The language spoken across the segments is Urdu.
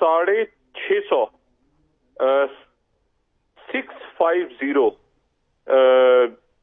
650 650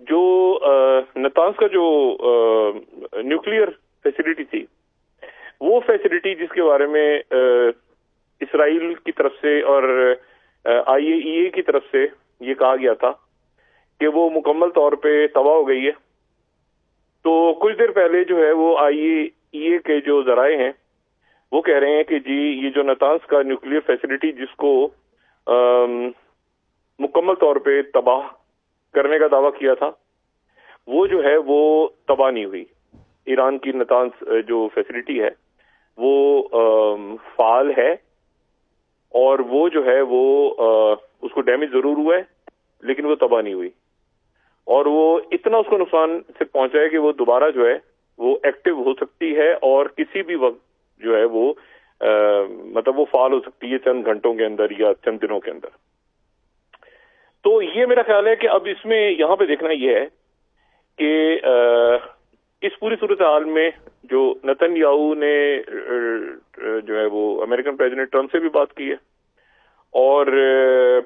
جو نتانز کا جو نیوکلیئر فیسلٹی تھی، وہ فیسلٹی جس کے بارے میں اسرائیل کی طرف سے اور IAEA کی طرف سے یہ کہا گیا تھا کہ وہ مکمل طور پہ تباہ ہو گئی ہے، تو کچھ دیر پہلے جو ہے وہ IAEA کے جو ذرائع ہیں وہ کہہ رہے ہیں کہ جی یہ جو نتانز کا نیوکلیئر فیسلٹی جس کو مکمل طور پہ تباہ کرنے کا دعویٰ کیا تھا، وہ جو ہے وہ تباہ نہیں ہوئی. ایران کی نتانز جو فیسلٹی ہے وہ فعال ہے، اور وہ جو ہے وہ اس کو ڈیمیج ضرور ہوا ہے لیکن وہ تباہ نہیں ہوئی، اور وہ اتنا اس کو نقصان سے پہنچا ہے کہ وہ دوبارہ جو ہے وہ ایکٹیو ہو سکتی ہے، اور کسی بھی وقت جو ہے وہ مطلب وہ فعال ہو سکتی ہے چند گھنٹوں کے اندر یا چند دنوں کے اندر. تو یہ میرا خیال ہے کہ اب اس میں یہاں پہ دیکھنا یہ ہے کہ اس پوری صورتحال میں جو نتن یاہو نے جو ہے وہ امریکن پریزیڈنٹ ٹرمپ سے بھی بات کی ہے اور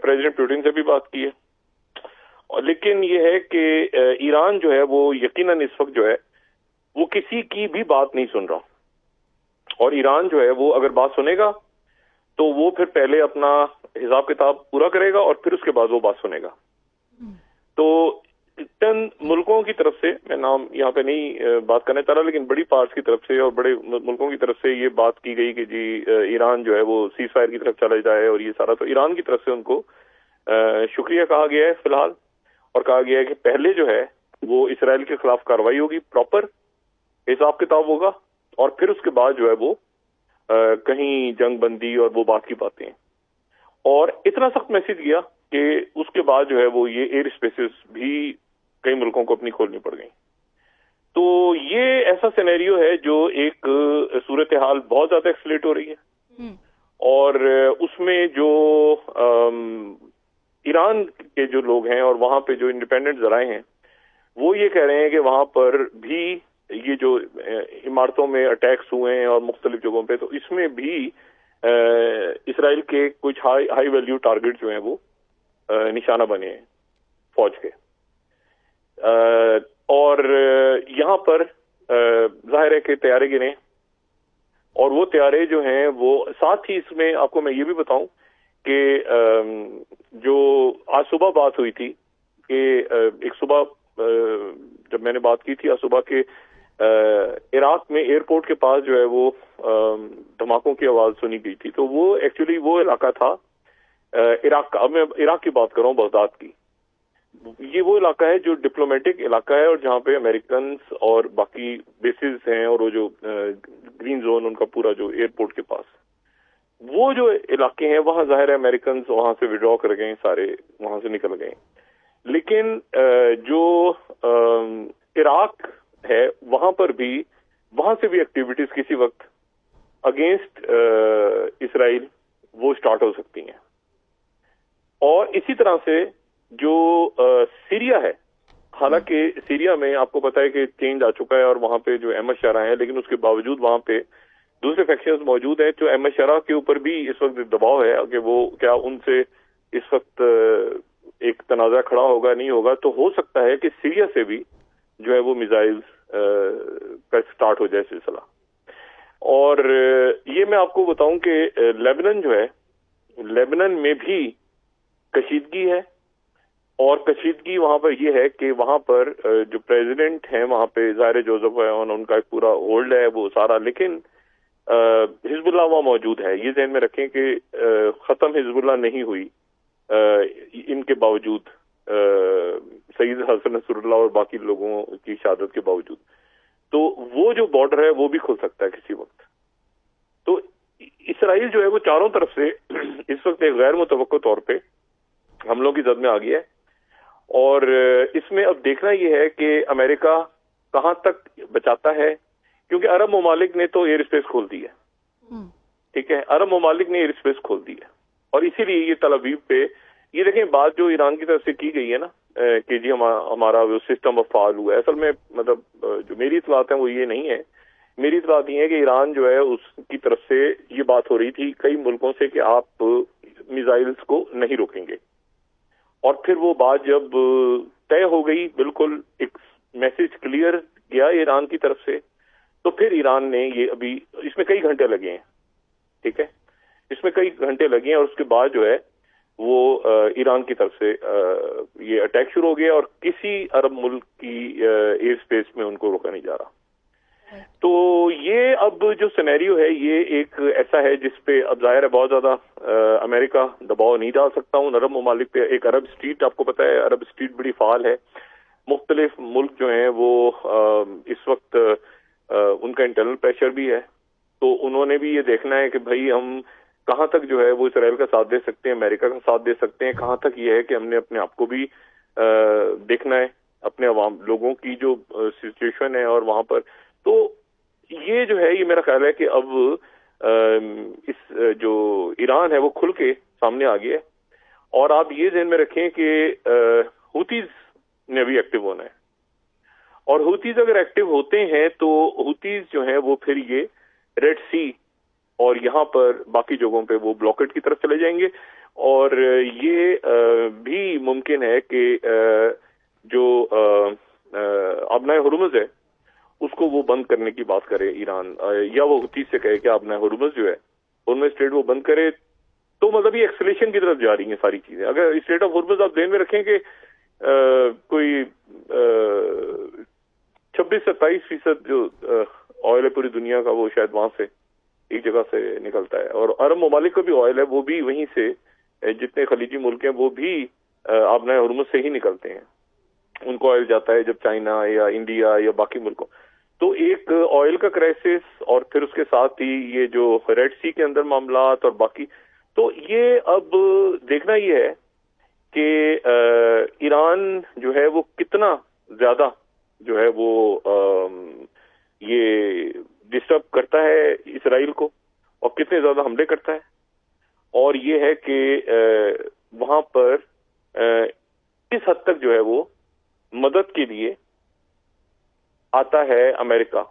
پریزیڈنٹ پوٹن سے بھی بات کی ہے، لیکن یہ ہے کہ ایران جو ہے وہ یقیناً اس وقت جو ہے وہ کسی کی بھی بات نہیں سن رہا، اور ایران جو ہے وہ اگر بات سنے گا تو وہ پھر پہلے اپنا حساب کتاب پورا کرے گا اور پھر اس کے بعد وہ بات سنے گا. تو چند ملکوں کی طرف سے، میں نام یہاں پہ نہیں بات کرنے چاہ رہا، لیکن بڑی پارٹس کی طرف سے اور بڑے ملکوں کی طرف سے یہ بات کی گئی کہ جی ایران جو ہے وہ سیز فائر کی طرف چلا جائے اور یہ سارا. تو ایران کی طرف سے ان کو شکریہ کہا گیا ہے فی الحال، اور کہا گیا ہے کہ پہلے جو ہے وہ اسرائیل کے خلاف کارروائی ہوگی، پراپر حساب کتاب ہوگا، اور پھر اس کے بعد جو ہے وہ کہیں جنگ بندی اور وہ بات کی باتیں. اور اتنا سخت میسج گیا کہ اس کے بعد جو ہے وہ یہ ایئر اسپیسز بھی کئی ملکوں کو اپنی کھولنی پڑ گئی. تو یہ ایسا سینیریو ہے جو ایک صورتحال بہت زیادہ ایکسلیٹ ہو رہی ہے، اور اس میں جو ایران کے جو لوگ ہیں اور وہاں پہ جو انڈیپینڈنٹ ذرائع ہیں وہ یہ کہہ رہے ہیں کہ وہاں پر بھی یہ جو عمارتوں میں اٹیکس ہوئے ہیں اور مختلف جگہوں پہ، تو اس میں بھی اسرائیل کے کچھ ہائی ویلیو ٹارگٹ جو ہیں وہ نشانہ بنے ہیں فوج کے. اور یہاں پر ظاہر ہے کہ طیارے گرے، اور وہ طیارے جو ہیں وہ ساتھ ہی اس میں آپ کو میں یہ بھی بتاؤں کہ جو آج صبح بات ہوئی تھی کہ ایک صبح جب میں نے بات کی تھی آج صبح کے عراق میں ایئرپورٹ کے پاس جو ہے وہ دھماکوں کی آواز سنی گئی تھی، تو وہ ایکچولی وہ علاقہ تھا عراق کا. اب میں عراق کی بات کر رہا ہوں، بغداد کی. یہ وہ علاقہ ہے جو ڈپلومیٹک علاقہ ہے، اور جہاں پہ امریکنز اور باقی بیسز ہیں، اور وہ جو گرین زون ان کا پورا جو ایئرپورٹ کے پاس وہ جو علاقے ہیں وہاں ظاہر ہے امریکنز وہاں سے وڈرا کر گئے، سارے وہاں سے نکل گئے. لیکن جو عراق ہے وہاں پر بھی، وہاں سے بھی ایکٹیویٹیز کسی وقت اگینسٹ اسرائیل وہ سٹارٹ ہو سکتی ہیں. اور اسی طرح سے جو سیریا ہے، حالانکہ سیریا میں آپ کو پتا ہے کہ چینج آ چکا ہے اور وہاں پہ جو احمد شرح ہیں، لیکن اس کے باوجود وہاں پہ دوسرے فیکشنز موجود ہیں. جو احمد شرح کے اوپر بھی اس وقت دباؤ ہے کہ وہ کیا ان سے اس وقت ایک تنازع کھڑا ہوگا نہیں ہوگا، تو ہو سکتا ہے کہ سیریا سے بھی جو ہے وہ میزائل کا سٹارٹ ہو جائے سلسلہ. اور یہ میں آپ کو بتاؤں کہ لیبنان جو ہے، لیبنان میں بھی کشیدگی ہے، اور کشیدگی وہاں پر یہ ہے کہ وہاں پر جو پریزیڈنٹ ہیں وہاں پہ ظاہر جوزف ہے، ان کا ایک پورا ہولڈ ہے وہ سارا، لیکن حزب اللہ وہاں موجود ہے. یہ ذہن میں رکھیں کہ ختم حزب اللہ نہیں ہوئی ان کے باوجود، سید حسن نصر اللہ اور باقی لوگوں کی شہادت کے باوجود. تو وہ جو بارڈر ہے وہ بھی کھل سکتا ہے کسی وقت. تو اسرائیل جو ہے وہ چاروں طرف سے اس وقت ایک غیر متوقع طور پہ حملوں کی زد میں آ گیا ہے، اور اس میں اب دیکھنا یہ ہے کہ امریکہ کہاں تک بچاتا ہے، کیونکہ عرب ممالک نے تو ایئر اسپیس کھول دی ہے. ٹھیک ہے، عرب ممالک نے ایئر اسپیس کھول دی ہے، اور اسی لیے یہ تل ابیب پہ یہ دیکھیں بات جو ایران کی طرف سے کی گئی ہے نا کہ جی ہمارا وہ سسٹم اب فعال ہوا ہے. اصل میں مطلب جو میری اطلاعات ہیں وہ یہ نہیں ہے. میری اطلاعات یہ ہے کہ ایران جو ہے اس کی طرف سے یہ بات ہو رہی تھی کئی ملکوں سے کہ آپ میزائلز کو نہیں روکیں گے، اور پھر وہ بات جب طے ہو گئی، بالکل ایک میسج کلیئر گیا ایران کی طرف سے، تو پھر ایران نے یہ ابھی اس میں کئی گھنٹے لگے ہیں، ٹھیک ہے، اس میں کئی گھنٹے لگے ہیں، اور اس کے بعد جو ہے وہ ایران کی طرف سے یہ اٹیک شروع ہو گیا، اور کسی عرب ملک کی ایئر اسپیس میں ان کو روکا نہیں جا رہا۔ تو یہ اب جو سینیریو ہے یہ ایک ایسا ہے جس پہ اب ظاہر ہے بہت زیادہ امریکہ دباؤ نہیں ڈال سکتا ان عرب ممالک پہ۔ ایک عرب اسٹریٹ، آپ کو پتہ ہے عرب اسٹریٹ بڑی فعال ہے، مختلف ملک جو ہیں وہ اس وقت ان کا انٹرنل پریشر بھی ہے، تو انہوں نے بھی یہ دیکھنا ہے کہ بھائی ہم کہاں تک جو ہے وہ اسرائیل کا ساتھ دے سکتے ہیں، امریکہ کا ساتھ دے سکتے ہیں، کہاں تک یہ ہے کہ ہم نے اپنے آپ کو بھی دیکھنا ہے، اپنے عوام لوگوں کی جو سچویشن ہے اور وہاں پر۔ تو یہ جو ہے یہ میرا خیال ہے کہ اب اس جو ایران ہے وہ کھل کے سامنے آ گیا ہے، اور آپ یہ ذہن میں رکھیں کہ ہوتیز نے بھی ایکٹیو ہونا ہے، اور ہوتیز اگر ایکٹیو ہوتے ہیں تو ہوتیز جو ہیں وہ پھر یہ ریڈ سی اور یہاں پر باقی جگہوں پہ وہ بلاکیڈ کی طرف چلے جائیں گے، اور یہ بھی ممکن ہے کہ جو آبنائے ہرمز ہے اس کو وہ بند کرنے کی بات کرے ایران، یا وہ ہوتیز سے کہے کہ آبنائے ہرمز جو ہے ہرمز اسٹریٹ وہ بند کرے، تو مطلب یہ ایکسلیشن کی طرف جا رہی ہیں ساری چیزیں۔ اگر اسٹریٹ آف ہرمز آپ ذہن میں رکھیں کہ کوئی 26-27% جو آئل ہے پوری دنیا کا وہ شاید وہاں سے ایک جگہ سے نکلتا ہے، اور عرب ممالک کا بھی آئل ہے وہ بھی وہیں سے، جتنے خلیجی ملک ہیں وہ بھی آبنائے ہرمز سے ہی نکلتے ہیں، ان کو آئل جاتا ہے جب چائنا یا انڈیا یا باقی ملکوں۔ تو ایک آئل کا کرائسس، اور پھر اس کے ساتھ ہی یہ جو ریڈ سی کے اندر معاملات اور باقی، تو یہ اب دیکھنا یہ ہے کہ ایران جو ہے وہ کتنا زیادہ جو ہے وہ یہ ڈسٹرب کرتا ہے اسرائیل کو، اور کتنے زیادہ حملے کرتا ہے، اور یہ ہے کہ وہاں پر کس حد تک جو ہے وہ مدد کے لیے آتا ہے امریکہ۔